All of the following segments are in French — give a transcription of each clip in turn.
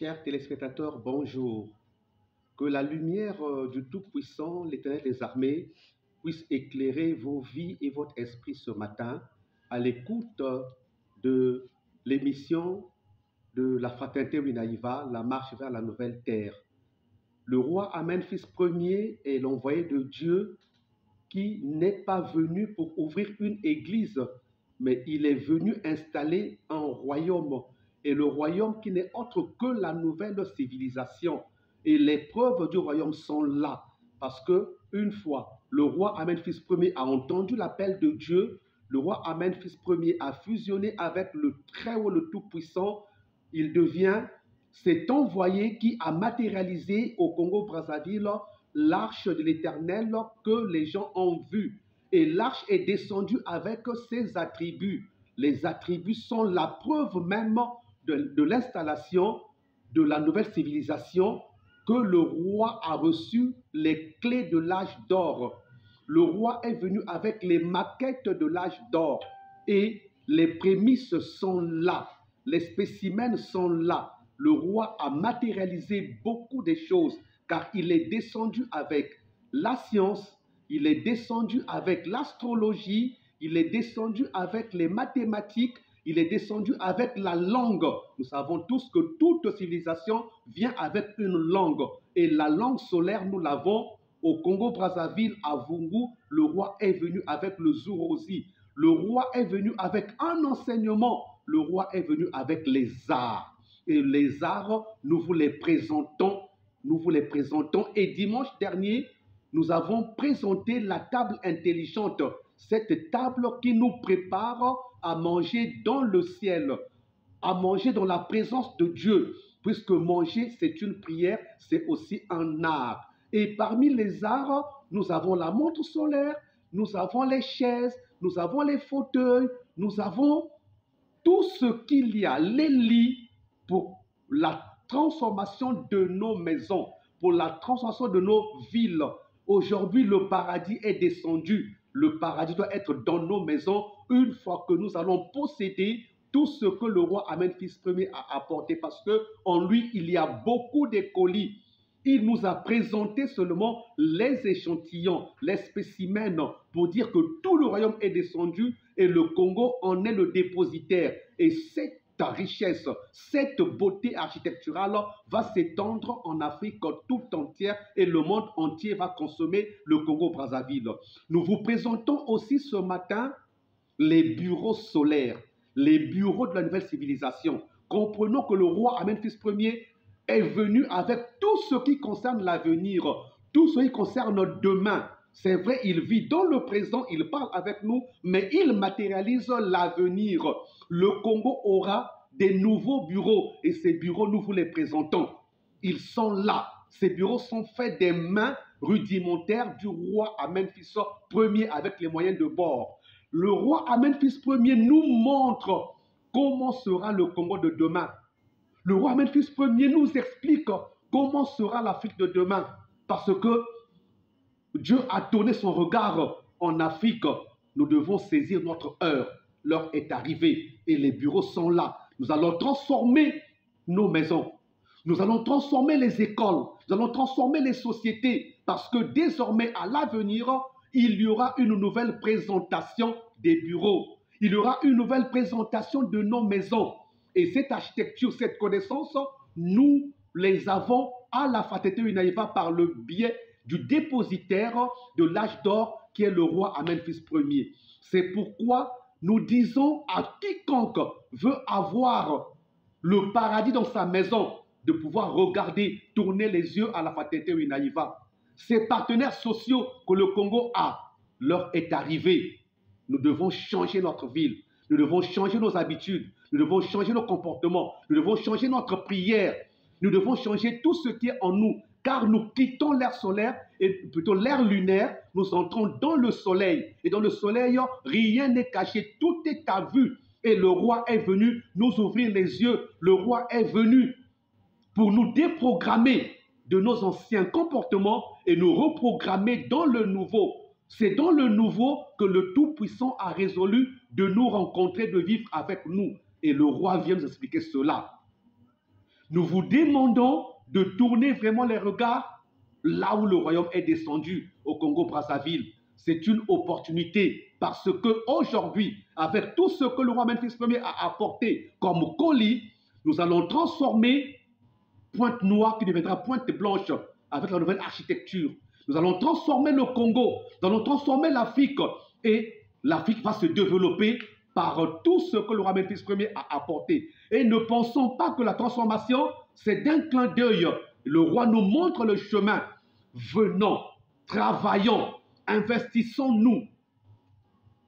Chers téléspectateurs, bonjour. Que la lumière du Tout-Puissant, l'Éternel des armées, puisse éclairer vos vies et votre esprit ce matin à l'écoute de l'émission de la Fraternité Winaïva, la marche vers la nouvelle terre. Le roi Amen, fils premier, est l'envoyé de Dieu qui n'est pas venu pour ouvrir une église, mais il est venu installer un royaume. Et le royaume qui n'est autre que la nouvelle civilisation. Et les preuves du royaume sont là. Parce que une fois, le roi Amen, fils premier, a entendu l'appel de Dieu, le roi Amen, fils premier, a fusionné avec le Très-Haut, le Tout-Puissant. Il devient cet envoyé qui a matérialisé au Congo-Brazzaville l'arche de l'Éternel que les gens ont vue. Et l'arche est descendue avec ses attributs. Les attributs sont la preuve même de l'installation de la nouvelle civilisation, que le roi a reçu les clés de l'âge d'or. Le roi est venu avec les maquettes de l'âge d'or et les prémices sont là, les spécimens sont là. Le roi a matérialisé beaucoup de choses car il est descendu avec la science, il est descendu avec l'astrologie, il est descendu avec les mathématiques, il est descendu avec la langue. Nous savons tous que toute civilisation vient avec une langue. Et la langue solaire, nous l'avons au Congo-Brazzaville, à Vungu. Le roi est venu avec le Zurozi. Le roi est venu avec un enseignement. Le roi est venu avec les arts. Et les arts, nous vous les présentons. Nous vous les présentons. Et dimanche dernier, nous avons présenté la table intelligente. Cette table qui nous prépare à manger dans le ciel, à manger dans la présence de Dieu, puisque manger, c'est une prière, c'est aussi un art. Et parmi les arts, nous avons la montre solaire, nous avons les chaises, nous avons les fauteuils, nous avons tout ce qu'il y a, les lits pour la transformation de nos maisons, pour la transformation de nos villes. Aujourd'hui, le paradis est descendu. Le paradis doit être dans nos maisons une fois que nous allons posséder tout ce que le roi Amen, fils premier, a apporté. Parce qu'en lui, il y a beaucoup de colis. Il nous a présenté seulement les échantillons, les spécimens, pour dire que tout le royaume est descendu et le Congo en est le dépositaire. Et cette richesse, cette beauté architecturale va s'étendre en Afrique tout entière et le monde entier va consommer le Congo-Brazzaville. Nous vous présentons aussi ce matin les bureaux solaires, les bureaux de la nouvelle civilisation. Comprenons que le roi Amen, fils premier, est venu avec tout ce qui concerne l'avenir, tout ce qui concerne demain. C'est vrai, il vit dans le présent, il parle avec nous, mais il matérialise l'avenir. Le Congo aura des nouveaux bureaux et ces bureaux, nous vous les présentons. Ils sont là. Ces bureaux sont faits des mains rudimentaires du roi Amen, fils premier, avec les moyens de bord. Le roi Amen, fils premier, nous montre comment sera le Congo de demain. Le roi Amen, fils premier, nous explique comment sera l'Afrique de demain. Parce que Dieu a tourné son regard en Afrique. Nous devons saisir notre heure. L'heure est arrivée et les bureaux sont là. Nous allons transformer nos maisons. Nous allons transformer les écoles. Nous allons transformer les sociétés. Parce que désormais, à l'avenir, il y aura une nouvelle présentation des bureaux. Il y aura une nouvelle présentation de nos maisons. Et cette architecture, cette connaissance, nous les avons à la Fraternité Winaïva par le biais du dépositaire de l'âge d'or qui est le roi Amen, fils premier. C'est pourquoi nous disons à quiconque veut avoir le paradis dans sa maison de pouvoir regarder, tourner les yeux à la Fraternité Winaïva. Ces partenaires sociaux que le Congo a, l'heure est arrivée. Nous devons changer notre ville. Nous devons changer nos habitudes. Nous devons changer nos comportements. Nous devons changer notre prière. Nous devons changer tout ce qui est en nous. Car nous quittons l'air solaire, et plutôt l'air lunaire, nous entrons dans le soleil. Et dans le soleil, rien n'est caché, tout est à vue. Et le roi est venu nous ouvrir les yeux. Le roi est venu pour nous déprogrammer de nos anciens comportements et nous reprogrammer dans le nouveau. C'est dans le nouveau que le Tout-Puissant a résolu de nous rencontrer, de vivre avec nous. Et le roi vient nous expliquer cela. nous vous demandons de tourner vraiment les regards là où le royaume est descendu au Congo-Brazzaville. C'est une opportunité parce que aujourd'hui, avec tout ce que le roi Memphis Ier a apporté comme colis, nous allons transformer Pointe Noire qui deviendra Pointe Blanche avec la nouvelle architecture. Nous allons transformer le Congo, nous allons transformer l'Afrique et l'Afrique va se développer par tout ce que le roi Memphis Ier a apporté. Et ne pensons pas que la transformation, c'est d'un clin d'œil. Le roi nous montre le chemin. Venons, travaillons, investissons-nous,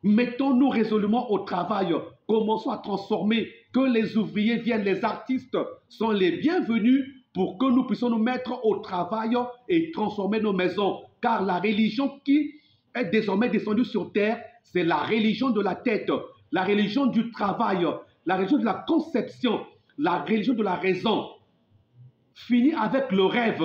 mettons-nous résolument au travail, commençons à transformer, que les ouvriers viennent, les artistes sont les bienvenus pour que nous puissions nous mettre au travail et transformer nos maisons. Car la religion qui est désormais descendue sur terre, c'est la religion de la tête, la religion du travail, la religion de la conception, la religion de la raison. Fini avec le rêve,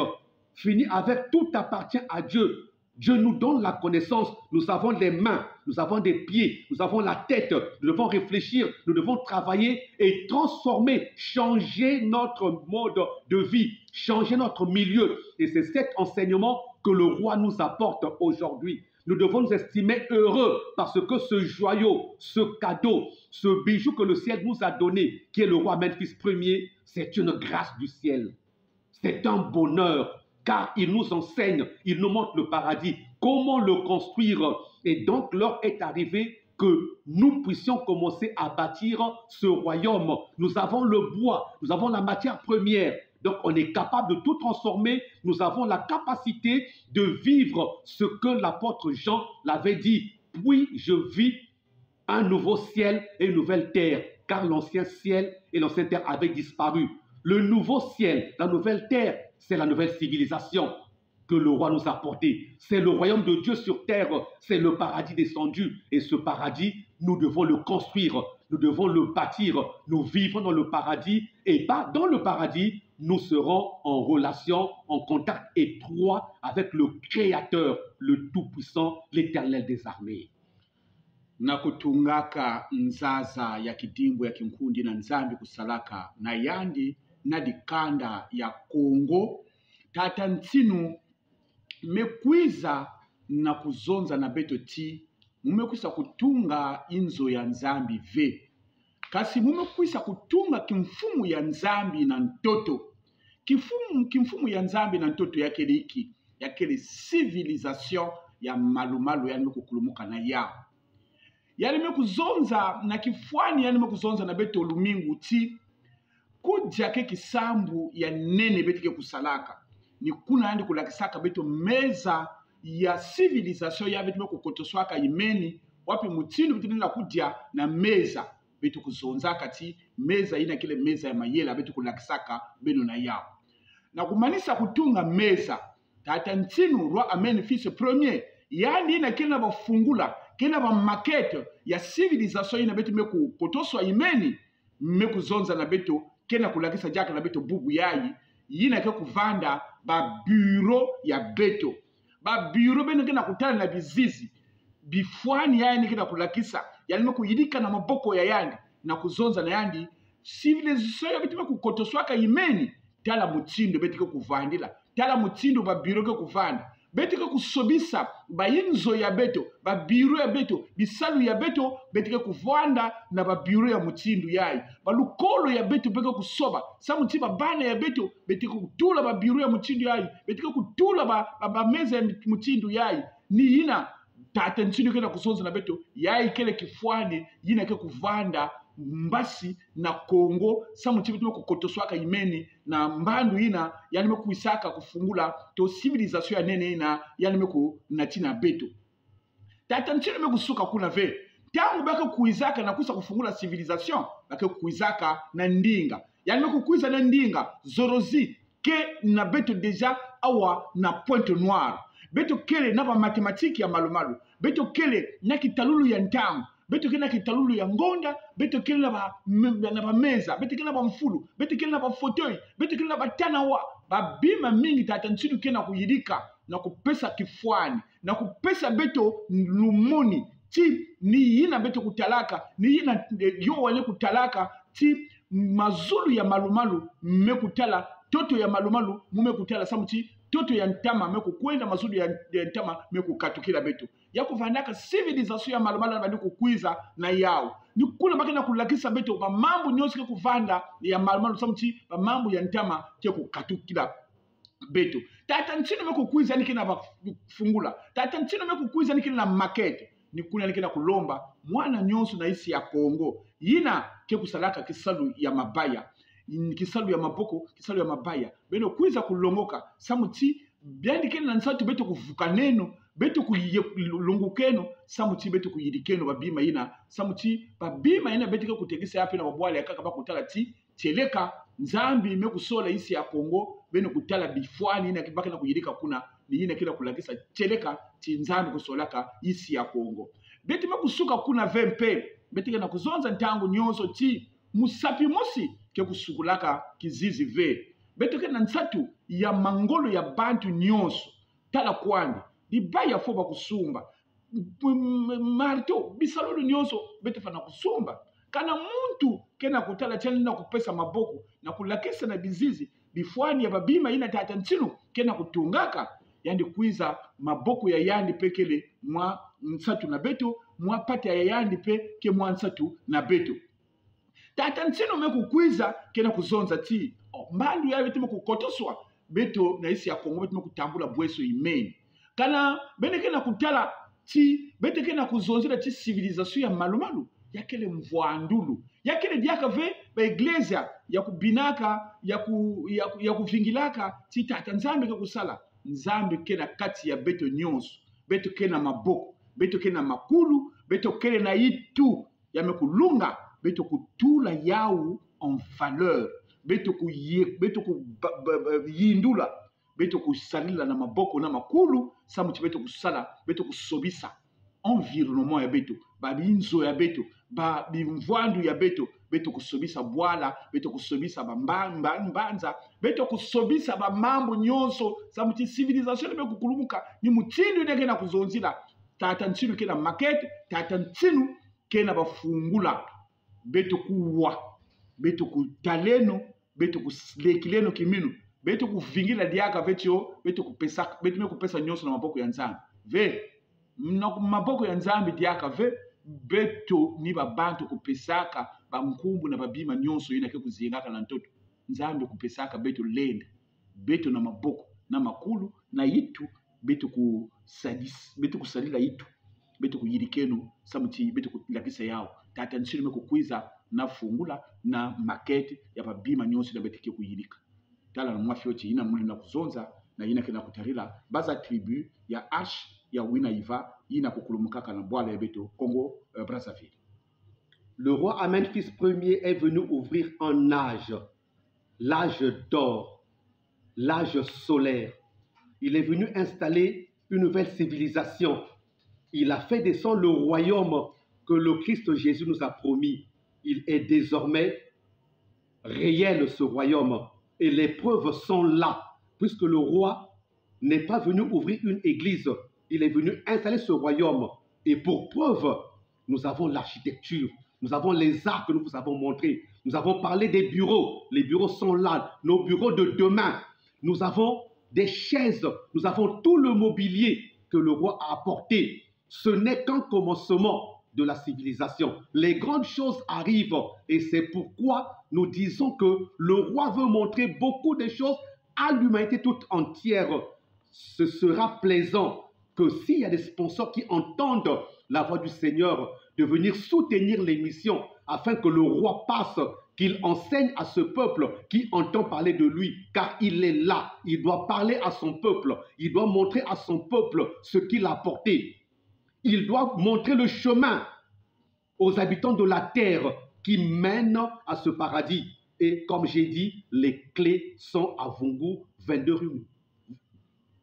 fini avec tout appartient à Dieu. Dieu nous donne la connaissance, nous avons les mains, nous avons des pieds, nous avons la tête, nous devons réfléchir, nous devons travailler et transformer, changer notre mode de vie, changer notre milieu. Et c'est cet enseignement que le roi nous apporte aujourd'hui. Nous devons nous estimer heureux parce que ce joyau, ce cadeau, ce bijou que le ciel nous a donné, qui est le roi Memphis Ier, c'est une grâce du ciel. C'est un bonheur. Car il nous enseigne, il nous montre le paradis, comment le construire. Et donc l'heure est arrivée que nous puissions commencer à bâtir ce royaume. Nous avons le bois, nous avons la matière première. Donc on est capable de tout transformer. Nous avons la capacité de vivre ce que l'apôtre Jean l'avait dit. Puis je vis un nouveau ciel et une nouvelle terre, car l'ancien ciel et l'ancienne terre avaient disparu. Le nouveau ciel, la nouvelle terre, c'est la nouvelle civilisation que le roi nous a portée. C'est le royaume de Dieu sur terre, c'est le paradis descendu. Et ce paradis, nous devons le construire, nous devons le bâtir. Nous vivons dans le paradis et pas dans le paradis, nous serons en relation, en contact étroit avec le Créateur, le Tout-Puissant, l'Éternel des armées. Nakutungaka nzaza ya kidimbu ya kinkundi na nzambi kusalaka na yandi na dikanda ya Kongo tata ntinu mekwiza na kuzonza na beto ti mumekwisa kutunga inzo ya nzambi ve kasi mumekwisa kutunga kimfumu ya nzambi na ntoto kimfumu ya nzambi na ntoto yakele iki yakele civilisation ya malumalu yani kukulumuka na yao yani mekuzonza na kifwani yani mekuzonza na beto lumingu ti kudja ke kisambu ya nene betike kusalaka ni kuna andi kulakisaka beto meza ya civilisation ya beto kukotoswaka imeni wapi mutindo beto nila kudja na meza beto kuzonzaka ti meza ina kile meza ya mayela beto kulakisaka beno na yao na kumanisa kutunga meza tata ntinu roi Memphis Ier yani ina kile na bafungula kile ba maquette ya civilisation ina beto kukotoswa imeni mekuzonza na beto kena kulakisa jaka na beto bubu yayi yina ke kuvanda ba bureau ya beto ba bureau beno kena kutana na bizizi bifwani yayi kena kulakisa yani mekuyidika na maboko ya yandi na kuzonza na yandi civilisation ya beto kukotoswaka imeni tala mutindo beto kuvandila tala mutindo ba bureau ke kuvanda beto kusobisa ba inzo ya beto ba bureau ya beto bisalu ya beto beto kuvanda na ba bureau ya mutindo yayi ba lukolo ya beto beto kusoba sa mutiba bana ya beto kutula ba bureau ya mutindo yayi beto kutula ba meza ya mutindo yayi ni ina tata ntino kena kusonza na beto yayi kele kifwani yina ke kuvanda mbasi na Kongo sa mutiba tume kukotoswaka imeni na mbandu ina yani mekuisaka kufungula to civilisation ya nene ina yani meku natina beto tata ntino mekusuka kuna ve tangu baka kuizaka na kuisa kufungula civilisation baka kuizaka na ndinga yani mekukuiza na ndinga zorozi ke na beto deja awa na Pointe Noire beto kele na ba matematiki ya malumalu beto kele na kitalulu ya ntangu beto kele na kitalulu ya ngonda beto kele na ba meza beto kele na ba mfulu beto kele na ba fauteuil beto kele na ba tanawa ba bima mingi tata ntinu kena kuyidika na kupesa kifwani na kupesa beto lumoni ti ni yina beto kutalaka ni yina yo wale kutalaka ti mazulu ya malumalu mmekutala toto ya malumalu mumekutala samuti toto ya ntama mekukwenda mazulu ya ntama mekukatukila betu yakuvandaka civilisation ya malumalu abandi kukwiza na yawo ni kula makina kulakisa betu mamambo nyonso ke kuvanda ya malumalu samuti mamambo ya ntama ke kukatukila betu tata ntino mekukwiza nikina bafungula tata ntino mekukwiza nikina na makete nikuna nikina kulomba mwana nyonso na isi ya Kongo yina ke kusalaka kisalu ya mabaya kisalu ya maboko kisalu ya mabaya beno kwiza kulongoka samuti byandikene na nsatu beto kuvuka neno beto kulungukeno samuti beto kuyidikeno babima yina samuti babima yina beto kutegesa yapi na babwale yakaka bakutala ti cheleka nzambi mekusola isi ya Kongo beno kutala bifwani yina kibaka na kuyidika kuna ni yina kila kulagisa cheleka ti nzambi kusolaka isi ya Kongo beto mekusuka kuna vempe beto na kuzonza ntangu nyonso ti musapi mosi ke kusukulaka kizizi ve betoke na nsatu ya mangolo ya bantu nyonso tala kwandi libaya fo bakusumba marto bisalolo nyonso beto fana kusumba kana muntu kena kutala chani na kupesa maboko na kulakisa na bizizi bifwani ya babima ina tata ntinu kena kutungaka yandi kwiza maboko ya yandi pekele mwa nsatu na beto mwa pata ya yandi pe ke mwa nsatu na beto tata ntino mekukwiza kena kuzonza ti mbandu ya betu mekukotoswa beto na isi ya Kongo betu mekutambula bweso imeni kana bene kena kutala ti bete kena kuzonzela ti civilisation ya malumalu yakele mvwandulu yakele diaka ve ba iglesia ya kubinaka ya kuvingilaka ti tata nzambe ke kusala nzambe kena kati ya beto nyonso beto kena maboko beto kena makulu beto kena na yitu ya mekulunga beto kutula yawu en valeur beto ku yindula beto kusalila na maboko na makulu samuti beto kusala beto kusobisa environnement ya beto babinzo ya beto bimvwandu ya beto beto kusobisa bwala beto kusobisa mbanza beto kusobisa bamambo nyonso samuti civilisation beto kukulumuka ni mutindu ine kena kuzonzila tata ntinu kena makete tata ntinu kena bafungula beto kuwa beto kutaleno beto kulekileno kiminu beto kuvingila diaka vetio beto kupesa beto mekupesa nyonso na maboko ya nzambe ve maboko ya nzambe diaka ve beto ni babantu kupesaka bamkumbu na babima nyonso yina ke kuzingaka na ntoto nzambe kupesaka beto lenda beto na maboko na makulu na yitu beto kusalila yitu beto kuyirikeno samuti beto kulakisa yao tata nsiri mekukwiza na fungula na makete ya babima nyonso na betike kuyirika tala na mwafi yote ina muli na kuzonza na ina kena kutarila baza tribu ya Arche ya wina iva ina kukulumukaka na bwala ya beto Congo Brazzaville. Le roi Amenphis Ier est venu ouvrir un âge, l'âge d'or, l'âge solaire. Il est venu installer une nouvelle civilisation. Il a fait descendre le royaume que le Christ Jésus nous a promis. Il est désormais réel ce royaume et les preuves sont là, puisque le roi n'est pas venu ouvrir une église, il est venu installer ce royaume. Et pour preuve, nous avons l'architecture, nous avons les arts que nous vous avons montrés, nous avons parlé des bureaux, les bureaux sont là, nos bureaux de demain, nous avons des chaises, nous avons tout le mobilier que le roi a apporté. Ce n'est qu'un commencement de la civilisation. Les grandes choses arrivent et c'est pourquoi nous disons que le roi veut montrer beaucoup de choses à l'humanité toute entière. Ce sera plaisant que s'il y a des sponsors qui entendent la voix du Seigneur, de venir soutenir l'émission afin que le roi passe, qu'il enseigne à ce peuple qui entend parler de lui, car il est là, il doit parler à son peuple, il doit montrer à son peuple ce qu'il a apporté. Il doit montrer le chemin aux habitants de la terre qui mène à ce paradis. Et comme j'ai dit, les clés sont à Vungu, 22 rue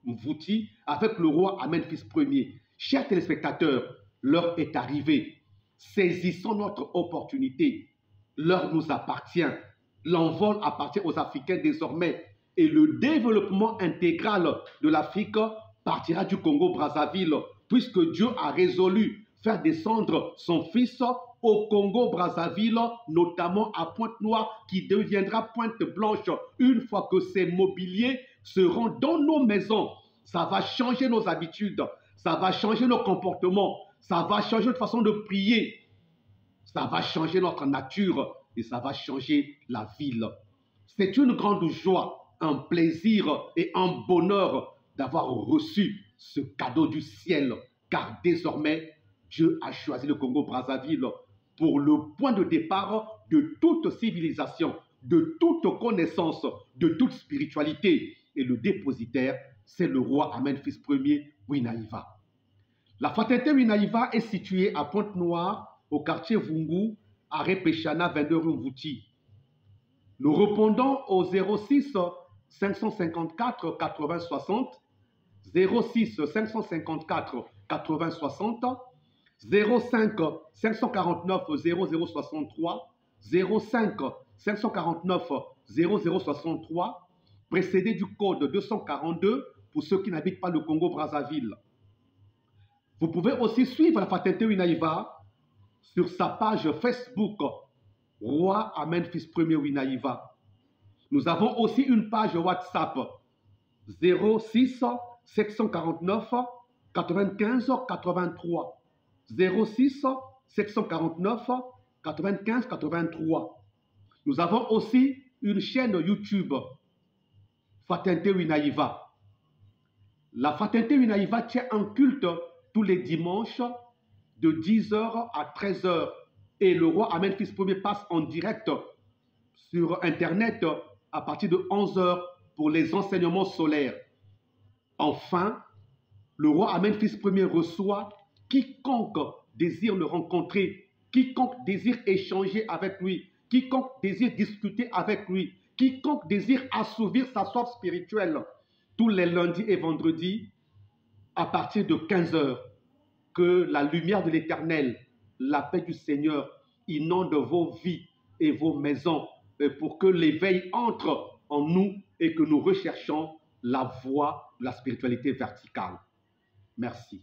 Mvouti, avec le roi Amenphis Ier. Chers téléspectateurs, l'heure est arrivée. Saisissons notre opportunité. L'heure nous appartient. L'envol appartient aux Africains désormais. Et le développement intégral de l'Afrique partira du Congo-Brazzaville, puisque Dieu a résolu faire descendre son fils au Congo-Brazzaville, notamment à Pointe-Noire, qui deviendra Pointe-Blanche une fois que ces mobiliers seront dans nos maisons. Ça va changer nos habitudes, ça va changer nos comportements, ça va changer notre façon de prier, ça va changer notre nature et ça va changer la ville. C'est une grande joie, un plaisir et un bonheur d'avoir reçu ce cadeau du ciel, car désormais, Dieu a choisi le Congo-Brazzaville pour le point de départ de toute civilisation, de toute connaissance, de toute spiritualité. Et le dépositaire, c'est le roi Amen-Fils Ier Winaïva. La fraternité Winaïva est située à Pointe-Noire, au quartier Vungu, à Repechana, 22 rue Mvouti. Nous répondons au 06 554 80 60, 06 554 80 60, 05 549 0063, 05 549 0063, précédé du code 242 pour ceux qui n'habitent pas le Congo-Brazzaville. Vous pouvez aussi suivre la fraternité Winaïva sur sa page Facebook, Roi Amen-Fils Ier Winaïva. Nous avons aussi une page WhatsApp, 06 749 95 83. 06 749 95 83. Nous avons aussi une chaîne YouTube, Fraternité Winaïva. La Fraternité Winaïva tient un culte tous les dimanches de 10h à 13h. Et le roi Amen-Fils Ier passe en direct sur Internet à partir de 11h pour les enseignements solaires. Enfin, le roi Amen-Fils Ier reçoit quiconque désire le rencontrer, quiconque désire échanger avec lui, quiconque désire discuter avec lui, quiconque désire assouvir sa soif spirituelle, tous les lundis et vendredis à partir de 15h. Que la lumière de l'Éternel, la paix du Seigneur inonde vos vies et vos maisons pour que l'éveil entre en nous et que nous recherchons la voie de la spiritualité verticale. Merci.